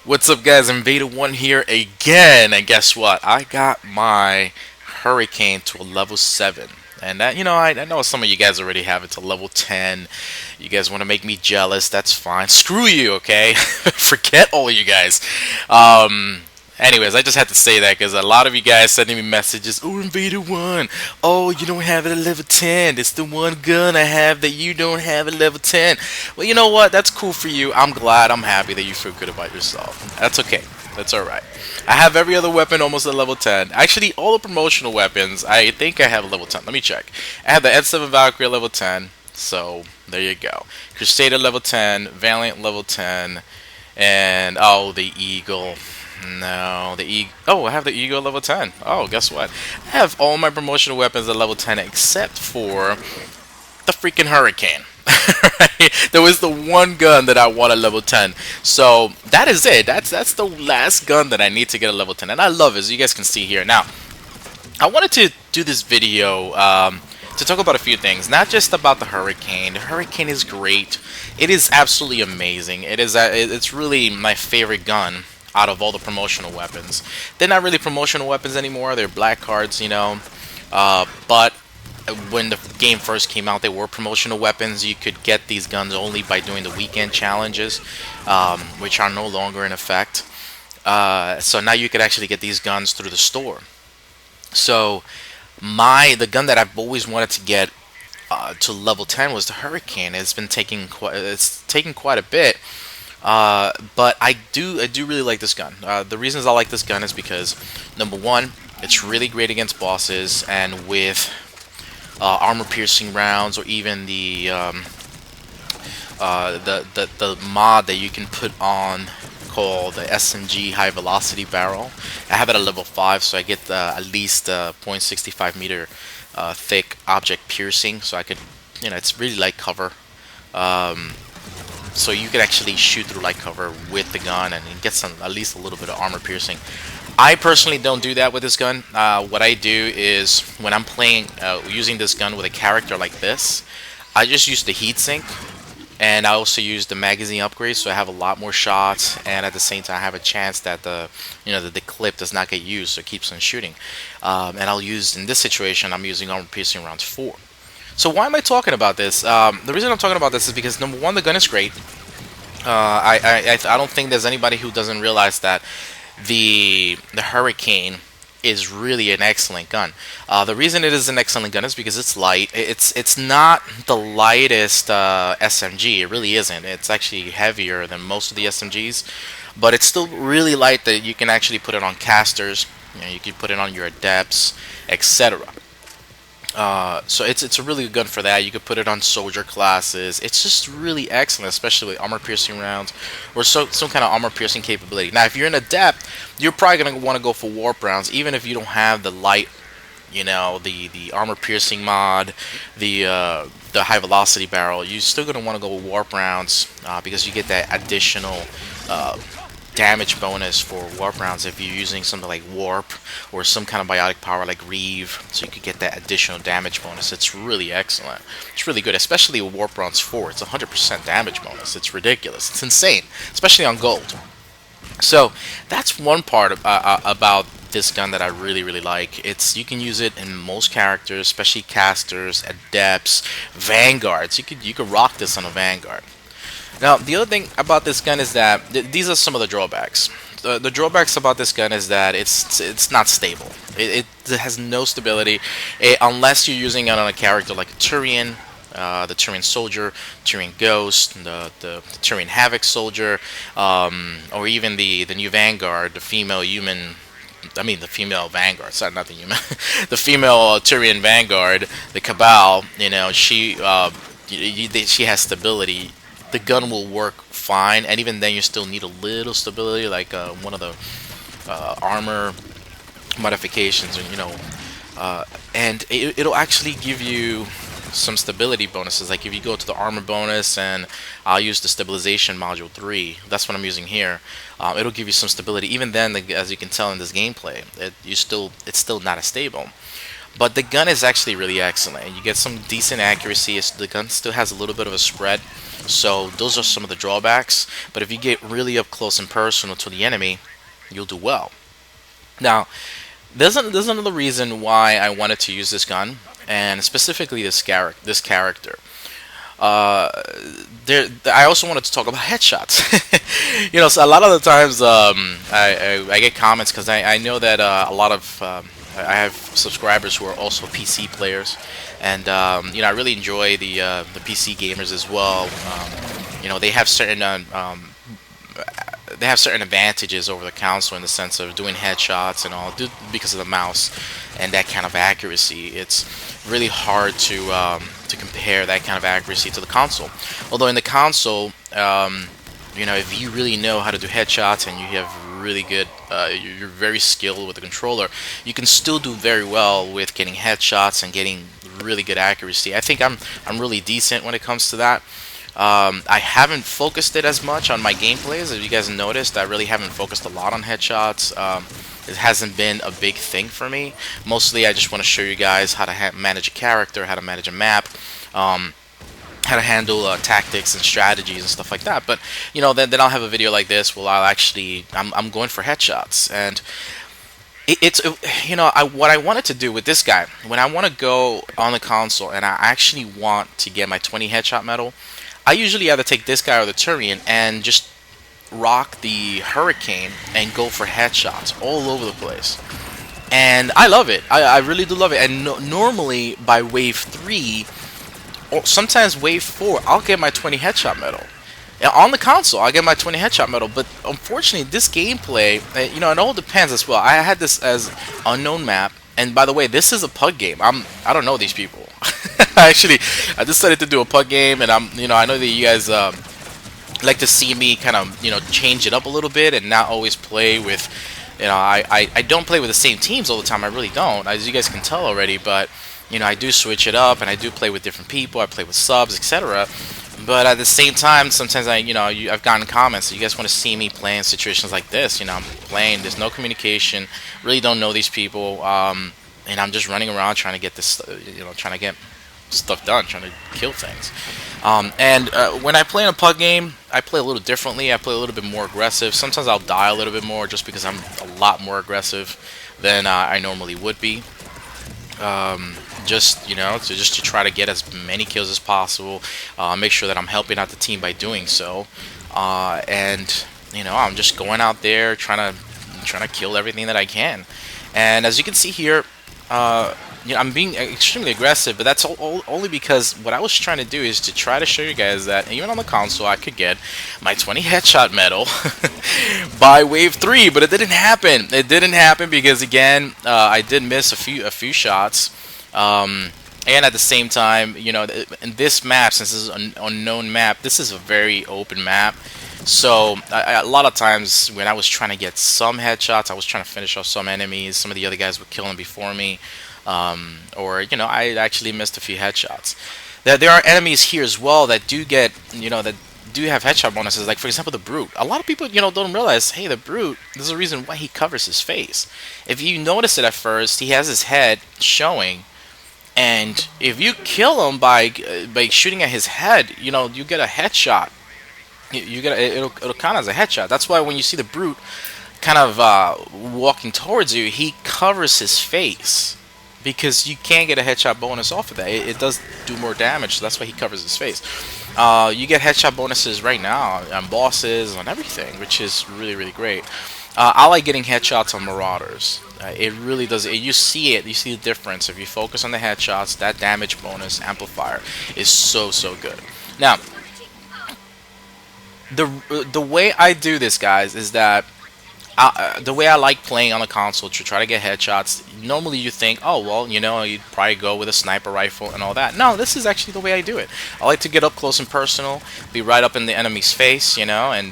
What's up, guys? Invader1 here again, and guess what? I got my Hurricane to a level 7. And that, I know some of you guys already have it to level 10. You guys want to make me jealous, that's fine. Screw you, okay? Forget all you guys. Um, Anyways, I just had to say that because a lot of you guys sending me messages. Oh, Invader 1. Oh, you don't have it at level 10. It's the one gun I have that you don't have at level 10. Well, you know what? That's cool for you. I'm glad. I'm happy that you feel good about yourself. That's okay. That's alright. I have every other weapon almost at level 10. Actually, all the promotional weapons, I think I have a level 10. Let me check. I have the N7 Valkyrie at level 10. So, there you go. Crusader level 10. Valiant level 10. And, oh, the Eagle. No, the Eagle. Oh, I have the Eagle level 10. Oh, guess what? I have all my promotional weapons at level 10 except for the freaking Hurricane. Right? There was the one gun that I want at level 10. So that is it. That's the last gun that I need to get a level 10. And I love it, as you guys can see here. Now, I wanted to do this video to talk about a few things. Not just about the Hurricane. The Hurricane is great. It is absolutely amazing. It's really my favorite gun out of all the promotional weapons. They're not really promotional weapons anymore. They're black cards. But when the game first came out, they were promotional weapons. You could get these guns only by doing the weekend challenges, which are no longer in effect. So now you could actually get these guns through the store. So the gun that I've always wanted to get to level 10 was the Hurricane. It's taken quite a bit. But I do really like this gun. The reasons I like this gun is because, number one, it's really great against bosses, and with armor-piercing rounds, or even the mod that you can put on called the SMG High Velocity Barrel. I have it at level 5, so I get at least .65 meter thick object piercing, so I could, it's really light cover. So you could actually shoot through light cover with the gun and get some, at least a little bit of armor piercing. I personally don't do that with this gun. What I do is when I'm playing using this gun with a character like this, I just use the heatsink, and I also use the magazine upgrade, so I have a lot more shots, and at the same time I have a chance that the clip does not get used, so it keeps on shooting. And I'll use, in this situation, I'm using armor piercing rounds 4. So why am I talking about this? The reason I'm talking about this is because, number one, the gun is great. I don't think there's anybody who doesn't realize that the Hurricane is really an excellent gun. The reason it is an excellent gun is because it's light. It's not the lightest SMG. It really isn't. It's actually heavier than most of the SMGs, but it's still really light that you can actually put it on casters. You can put it on your adepts, etc. So it's a really good gun for that. You could put it on soldier classes. It's just really excellent, especially with armor piercing rounds or some kind of armor piercing capability. Now, if you're an adept, you're probably gonna want to go for warp rounds, even if you don't have the light, the armor piercing mod, the high velocity barrel. You're still gonna want to go with warp rounds because you get that additional damage bonus for warp rounds if you're using something like warp or some kind of biotic power like reeve, so you could get that additional damage bonus. It's really excellent. It's really good, especially with warp rounds 4. It's 100% damage bonus. It's ridiculous. It's insane, especially on gold. So that's one part about this gun that I really like. You can use it in most characters, especially casters, adepts, vanguards. You could rock this on a vanguard. Now, the other thing about this gun is that these are some of the drawbacks. The drawbacks about this gun is that it's not stable. It has no stability unless you're using it on a character like a Turian, the Quarian Soldier, Turian Ghost, the Turian Havoc Soldier, or even the new Vanguard, the female human. I mean, the female Vanguard. Sorry, not the human. The female Turian Vanguard, the Cabal. She has stability. The gun will work fine, and even then you still need a little stability, like one of the armor modifications, and it'll actually give you some stability bonuses. Like if you go to the armor bonus, and I'll use the stabilization module 3, that's what I'm using here. It'll give you some stability. Even then, as you can tell in this gameplay, it's still not as stable. But the gun is actually really excellent. You get some decent accuracy. The gun still has a little bit of a spread, so those are some of the drawbacks. But if you get really up close and personal to the enemy, you'll do well. Now, there's another reason why I wanted to use this gun, and specifically this character. Uh, I also wanted to talk about headshots. So a lot of the times I get comments because I know that a lot of I have subscribers who are also PC players, and I really enjoy the PC gamers as well. They have certain advantages over the console in the sense of doing headshots and all because of the mouse and that kind of accuracy. It's really hard to compare that kind of accuracy to the console. Although in the console, if you really know how to do headshots and you have really good, you're very skilled with the controller, you can still do very well with getting headshots and getting really good accuracy. I think I'm really decent when it comes to that. I haven't focused it as much on my gameplays. As you guys noticed, I really haven't focused a lot on headshots. It hasn't been a big thing for me. Mostly I just want to show you guys how to manage a character, how to manage a map, how to handle tactics and strategies and stuff like that. But then I'll have a video like this where I'm going for headshots. And what I wanted to do with this guy, when I want to go on the console and I actually want to get my 20 headshot medal, I usually either take this guy or the Turian and just rock the Hurricane and go for headshots all over the place. And I love it. I really do love it. And normally by wave 3 or sometimes wave 4, I'll get my 20 headshot medal. On the console, I'll get my 20 headshot medal. But unfortunately, this gameplay, it all depends as well. I had this as unknown map. And by the way, this is a pug game. I don't know these people. Actually, I decided to do a pug game, and I know that you guys like to see me kind of change it up a little bit and not always play with I don't play with the same teams all the time. I really don't, as you guys can tell already. But I do switch it up and I do play with different people. I play with subs, etc. But at the same time, sometimes I've gotten comments that you guys want to see me play in situations like this. I'm playing, there's no communication, really don't know these people, and I'm just running around trying to get this, trying to get stuff done, trying to kill things. When I play in a pug game, I play a little differently. I play a little bit more aggressive. Sometimes I'll die a little bit more just because I'm a lot more aggressive than I normally would be. Just to try to get as many kills as possible, make sure that I'm helping out the team by doing so, and I'm just going out there trying to kill everything that I can. And as you can see here, I'm being extremely aggressive, but that's only because what I was trying to do is to try to show you guys that even on the console I could get my 20 headshot medal by wave 3, but it didn't happen. It didn't happen because again, I did miss a few shots, and at the same time, in this map, since this is an unknown map, this is a very open map. So a lot of times when I was trying to get some headshots, I was trying to finish off some enemies. Some of the other guys were killing before me, or I actually missed a few headshots. There are enemies here as well that do get that do have headshot bonuses. Like for example, the Brute. A lot of people don't realize, hey, the Brute. There's a reason why he covers his face. If you notice it at first, he has his head showing. And if you kill him by shooting at his head, you get a headshot. It'll count as a headshot. That's why when you see the Brute kind of walking towards you, he covers his face because you can't get a headshot bonus off of that. It does do more damage, so that's why he covers his face. You get headshot bonuses right now on bosses, on everything, which is really, really great. I like getting headshots on Marauders. It really does. You see it. You see the difference. If you focus on the headshots, that damage bonus amplifier is so good. Now, the way I do this, guys, is that the way I like playing on the console to try to get headshots. Normally, you think, oh well, you'd probably go with a sniper rifle and all that. No, this is actually the way I do it. I like to get up close and personal, be right up in the enemy's face, and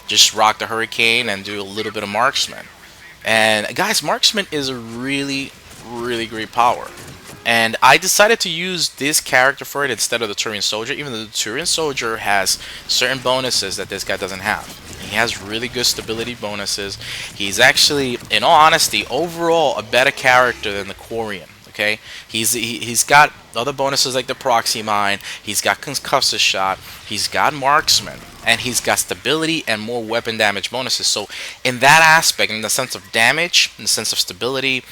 just rock the Hurricane and do a little bit of marksman. And guys, marksman is a really, really great power. And I decided to use this character for it instead of the Quarian Soldier, even though the Quarian Soldier has certain bonuses that this guy doesn't have. He has really good stability bonuses. He's actually, in all honesty, overall a better character than the Quarian. The Okay, he's got other bonuses like the proxy mine. He's got concussive shot. He's got marksman, and he's got stability and more weapon damage bonuses. So in that aspect, in the sense of damage, in the sense of stability,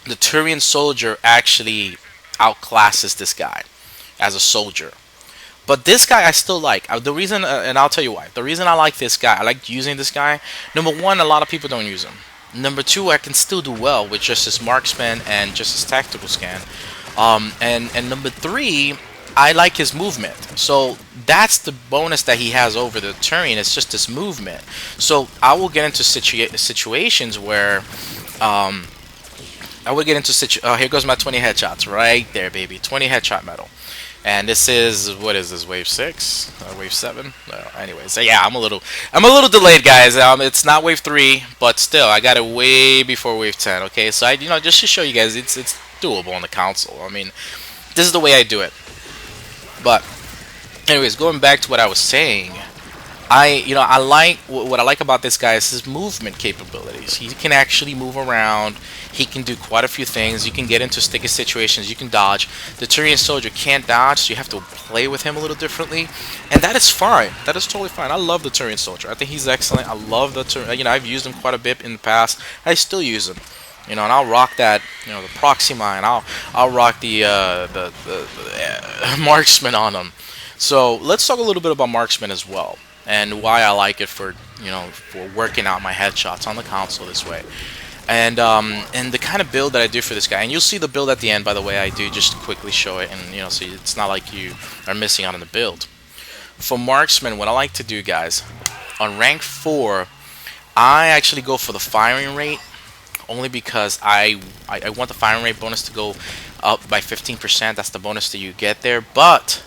the Quarian soldier actually outclasses this guy as a soldier. But this guy I still like. The reason, and I'll tell you why. The reason I like this guy, I like using this guy. Number one, a lot of people don't use him. Number two, I can still do well with just his marksman and just his tactical scan. And number three, I like his movement. So that's the bonus that he has over the Turian. It's just his movement. So I will get into situations where here goes my 20 headshots right there, baby. 20 headshot medal. And this is, what is this, wave 6? Wave 7? Anyways, so yeah, I'm a little delayed, guys. It's not wave 3, but still, I got it way before wave 10. Okay, so just to show you guys, it's doable on the console. I mean, this is the way I do it. But anyways, going back to what I was saying, I like what I like about this guy is his movement capabilities. He can actually move around. He can do quite a few things. You can get into sticky situations. You can dodge. The Quarian soldier can't dodge, so you have to play with him a little differently, and that is fine. That is totally fine. I love the Quarian soldier. I think he's excellent. I love the Turian. I've used him quite a bit in the past. I still use him. And I'll rock that. The proxy mine. I'll rock the marksman on him. So let's talk a little bit about marksman as well, and why I like it for working out my headshots on the console this way. And the kind of build that I do for this guy, and you'll see the build at the end, by the way. I do just quickly show it, and so it's not like you are missing out on the build. For marksman, what I like to do, guys, on rank 4, I actually go for the firing rate, only because I want the firing rate bonus to go up by 15%. That's the bonus that you get there. But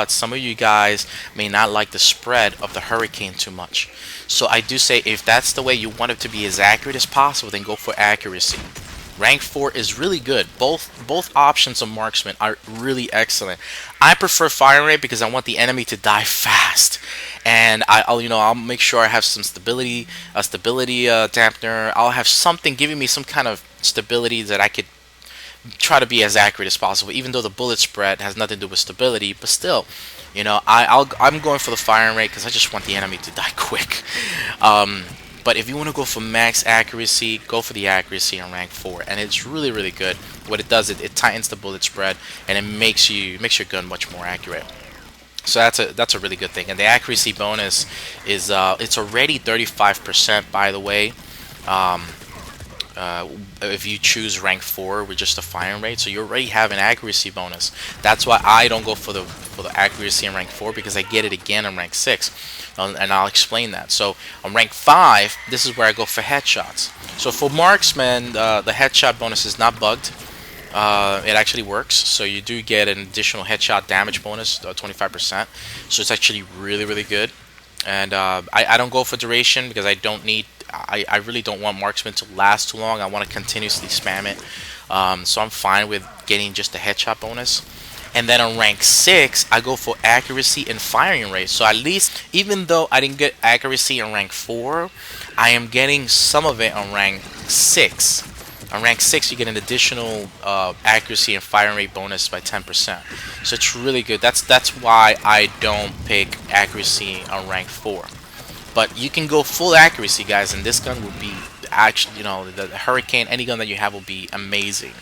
some of you guys may not like the spread of the Hurricane too much. So I do say, if that's the way you want it to be as accurate as possible, then go for accuracy. Rank 4 is really good. Both options of marksman are really excellent. I prefer firing rate because I want the enemy to die fast, and I'll make sure I have some stability, a stability dampener. I'll have something giving me some kind of stability that I could try to be as accurate as possible, even though the bullet spread has nothing to do with stability. But still, I'm going for the firing rate because I just want the enemy to die quick. But if you want to go for max accuracy, go for the accuracy on rank 4, and it's really, really good. What it does, it tightens the bullet spread, and it makes your gun much more accurate. So that's a really good thing. And the accuracy bonus is it's already 35%, by the way. If you choose rank 4 with just the firing rate, so you already have an accuracy bonus. That's why I don't go for the accuracy in rank 4, because I get it again in rank 6, and I'll explain that. So on rank 5, this is where I go for headshots. So for marksman, the headshot bonus is not bugged. It actually works, so you do get an additional headshot damage bonus, 25%. So it's actually really, really good. And I don't go for duration because I don't need. I really don't want marksman to last too long. I want to continuously spam it. So I'm fine with getting just the headshot bonus. And then on rank 6, I go for accuracy and firing rate. So at least, even though I didn't get accuracy on rank 4, I am getting some of it on rank 6. On rank 6, you get an additional accuracy and firing rate bonus by 10%. So it's really good. That's why I don't pick accuracy on rank 4. But you can go full accuracy, guys, and this gun will be actually, the Hurricane, any gun that you have will be amazing.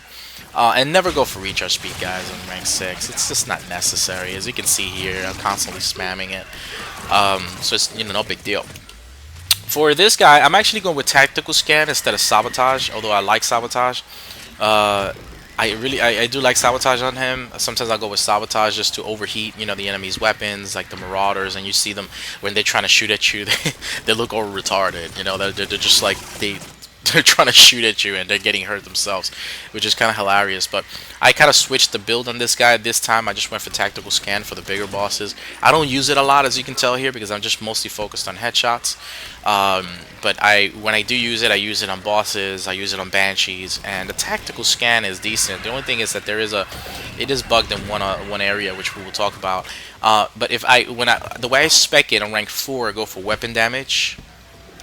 And never go for recharge speed, guys, on rank 6. It's just not necessary. As you can see here, I'm constantly spamming it. So it's, no big deal. For this guy, I'm actually going with tactical scan instead of sabotage, although I like sabotage. I do like sabotage on him. Sometimes I'll go with sabotage just to overheat, the enemy's weapons, like the marauders, and you see them when they're trying to shoot at you, they look all retarded. They're just like they're trying to shoot at you and they're getting hurt themselves, which is kind of hilarious. But I kind of switched the build on this guy this time. I just went for tactical scan for the bigger bosses. I don't use it a lot, as you can tell here, because I'm just mostly focused on headshots. But when I do use it, I use it on bosses, I use it on banshees, and the tactical scan is decent. The only thing is that it is bugged in one area, which we will talk about. But the way I spec it on rank 4, I go for weapon damage.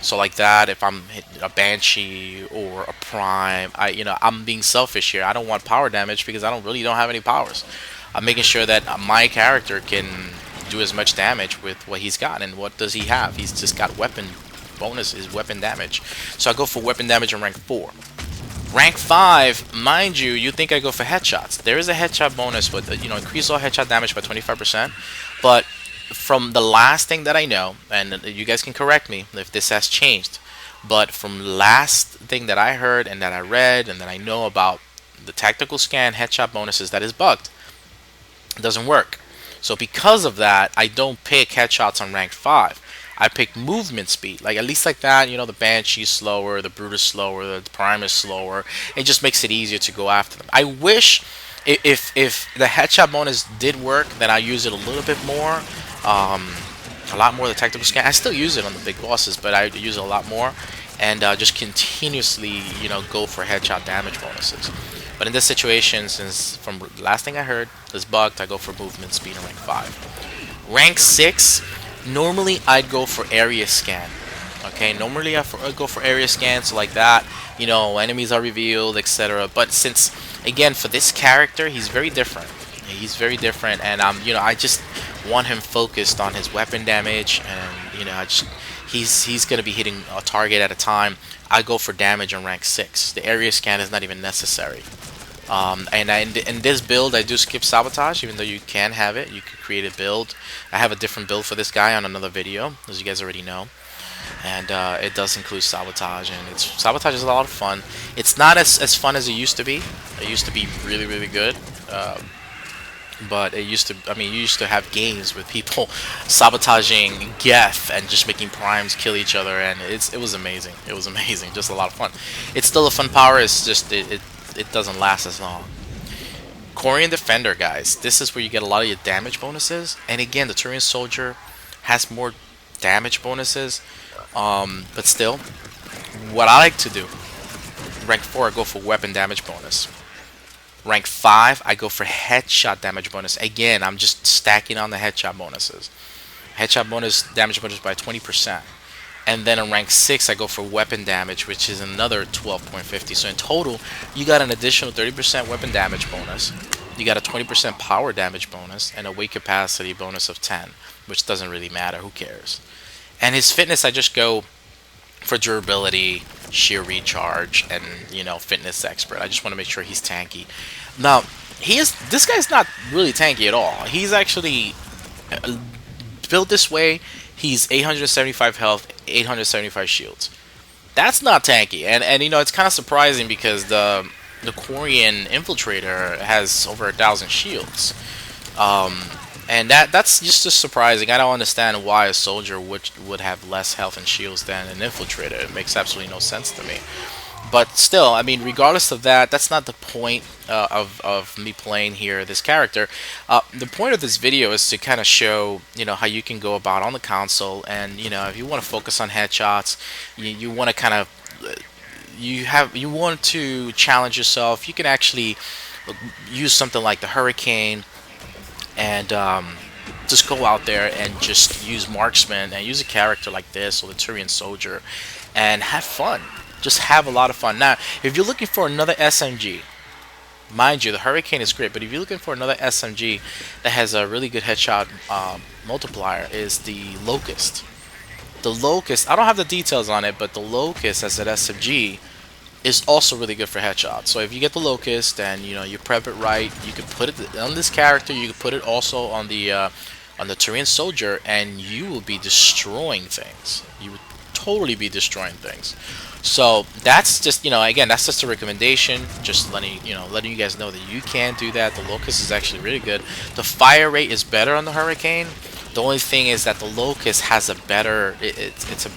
So like that, if I'm hitting a Banshee or a Prime, I'm being selfish here. I don't want power damage because I don't have any powers. I'm making sure that my character can do as much damage with what he's got. And what does he have? He's just got weapon bonus, is weapon damage. So I go for weapon damage in rank 4. Rank 5, mind you, you think I go for headshots. There is a headshot bonus, but increase all headshot damage by 25%. But from the last thing that I know, and you guys can correct me if this has changed, but from last thing that I heard and that I read and that I know about the tactical scan headshot bonuses, that is bugged. It doesn't work. So because of that, I don't pick headshots on rank 5. I pick movement speed, like at least like that. The Banshee's slower, the Brute is slower, the Prime is slower. It just makes it easier to go after them. I wish if the headshot bonus did work, then I use it a little bit more, a lot more. The tactical scan, I still use it on the big bosses, but I use it a lot more, and just continuously, go for headshot damage bonuses. But in this situation, since from the last thing I heard, this bugged, I go for movement speed in rank 5. Rank 6, normally I'd go for area scan. Okay, normally I go for area scans, so like that, enemies are revealed, etc. But since, again, for this character, he's very different. He's very different, and I just want him focused on his weapon damage, and he's gonna be hitting a target at a time. I go for damage on rank 6. The area scan is not even necessary. In this build, I do skip sabotage, even though you can have it. You can create a build. I have a different build for this guy on another video, as you guys already know. And it does include sabotage, and sabotage is a lot of fun. It's not as fun as it used to be. It used to be really, really good. But you used to have games with people sabotaging Geth and just making primes kill each other, and it was amazing. It was amazing, just a lot of fun. It's still a fun power. It's just it doesn't last as long. Quarian Defender, guys. This is where you get a lot of your damage bonuses, and again, the Quarian Soldier has more damage bonuses. But still, what I like to do, rank 4, I go for weapon damage bonus. Rank 5, I go for headshot damage bonus. Again, I'm just stacking on the headshot bonuses. Headshot bonus, damage bonus by 20%. And then in rank 6, I go for weapon damage, which is another 12.50. So in total, you got an additional 30% weapon damage bonus. You got a 20% power damage bonus, and a weight capacity bonus of 10, which doesn't really matter. Who cares? And his fitness, I just go for durability, sheer recharge, and fitness expert. I just want to make sure he's tanky. Now, this guy's not really tanky at all. He's actually built this way. He's 875 health, 875 shields. That's not tanky, and it's kind of surprising because the Quarian Infiltrator has over 1,000 shields. And that's just surprising. I don't understand why a soldier would have less health and shields than an infiltrator. It makes absolutely no sense to me. But still, regardless of that, that's not the point of me playing here this character. The point of this video is to kind of show how you can go about on the console, and if you want to focus on headshots, you want to kind of you want to challenge yourself. You can actually use something like the Hurricane. And just go out there and just use marksman and use a character like this or the Quarian Soldier and have fun. Just have a lot of fun. Now, if you're looking for another SMG, mind you, the Hurricane is great, but if you're looking for another SMG that has a really good headshot multiplier, is the Locust. The Locust, I don't have the details on it, but the Locust as an SMG is also really good for headshots. So if you get the Locust and you prep it right, you can put it on this character. You can put it also on the Quarian Soldier, and you will be destroying things. You would totally be destroying things. So that's just again, that's just a recommendation. Just letting you guys know that you can do that. The Locust is actually really good. The fire rate is better on the Hurricane. The only thing is that the Locust has a better it's a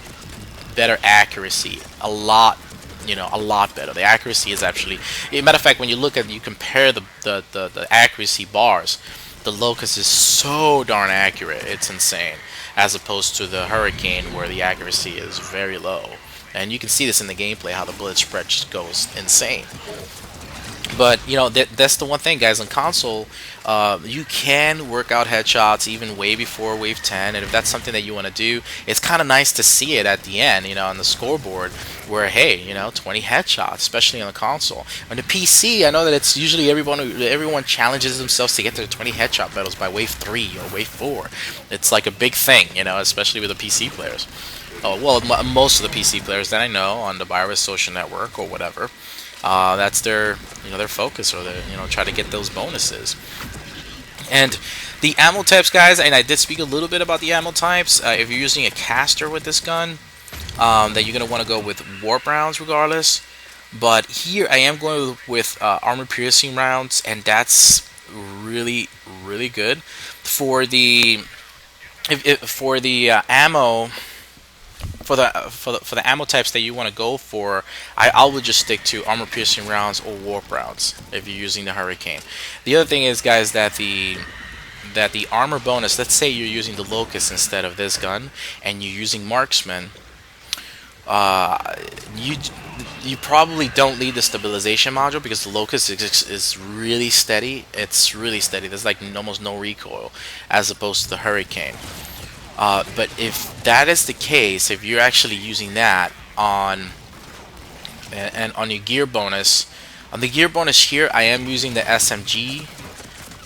better accuracy. A lot better. The accuracy is actually, matter of fact, when you compare the accuracy bars, the Locust is so darn accurate, it's insane, as opposed to the Hurricane, where the accuracy is very low. And you can see this in the gameplay, how the bullet spread just goes insane. But you know that's the one thing, guys. On console, you can work out headshots even way before wave 10, and if that's something that you want to do, it's kind of nice to see it at the end, you know, on the scoreboard, where hey, you know, 20 headshots, especially on the console. On the PC, I know that it's usually everyone challenges themselves to get their 20 headshot medals by wave 3 or wave 4. It's like a big thing, you know, especially with the PC players. Oh well, most of the PC players that I know on the Virus Social Network or whatever. That's their, you know, their focus, or their, you know, try to get those bonuses. And the ammo types, guys, and I did speak a little bit about the ammo types. If you're using a caster with this gun, that you're gonna want to go with warp rounds regardless. But here I am going with armor piercing rounds, and that's really really good for the for the ammo for the ammo types that you want to go for. I would just stick to armor piercing rounds or warp rounds if you're using the Hurricane. The other thing is, guys, that the armor bonus. Let's say you're using the Locust instead of this gun, and you're using Marksman. You probably don't need the stabilization module, because the Locust is really steady. It's really steady. There's like almost no recoil, as opposed to the Hurricane. But if that is the case, if you're actually using that on and on your gear bonus, on the gear bonus here, I am using the SMG,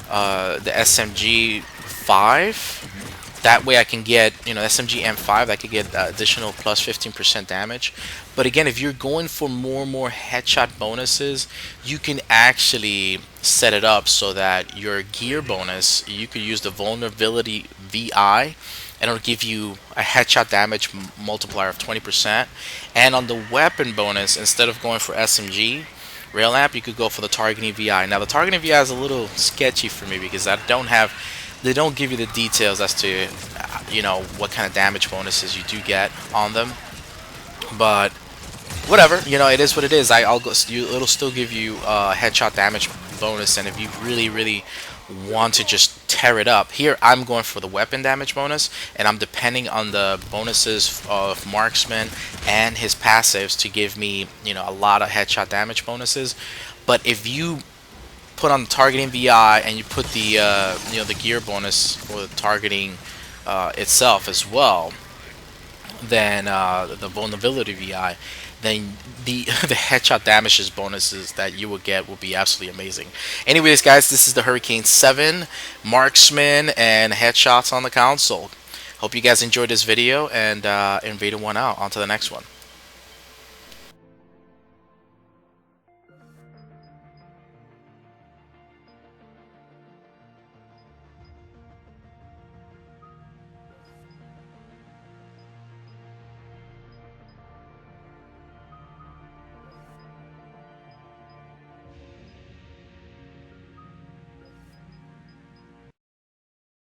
the SMG 5. That way I can get, you know, SMG M5. I could get additional plus 15% damage. But again, if you're going for more headshot bonuses, you can actually set it up so that your gear bonus, you could use the vulnerability VI, and it'll give you a headshot damage multiplier of 20%. And on the weapon bonus, instead of going for SMG rail amp, you could go for the targeting VI. Now the targeting VI is a little sketchy for me, because they don't give you the details as to you know, what kind of damage bonuses you do get on them. But whatever, you know, it is what it is. It'll still give you a headshot damage bonus, and if you really want to just tear it up, here I'm going for the weapon damage bonus, and I'm depending on the bonuses of Marksman and his passives to give me, you know, a lot of headshot damage bonuses. But if you put on the targeting VI and you put the you know, the gear bonus for the targeting itself as well, then the vulnerability VI, then the the headshot damages bonuses that you will get will be absolutely amazing. Anyways, guys, this is the Hurricane 7 Marksman and headshots on the console. Hope you guys enjoyed this video, and Invader 1 out. On to the next one.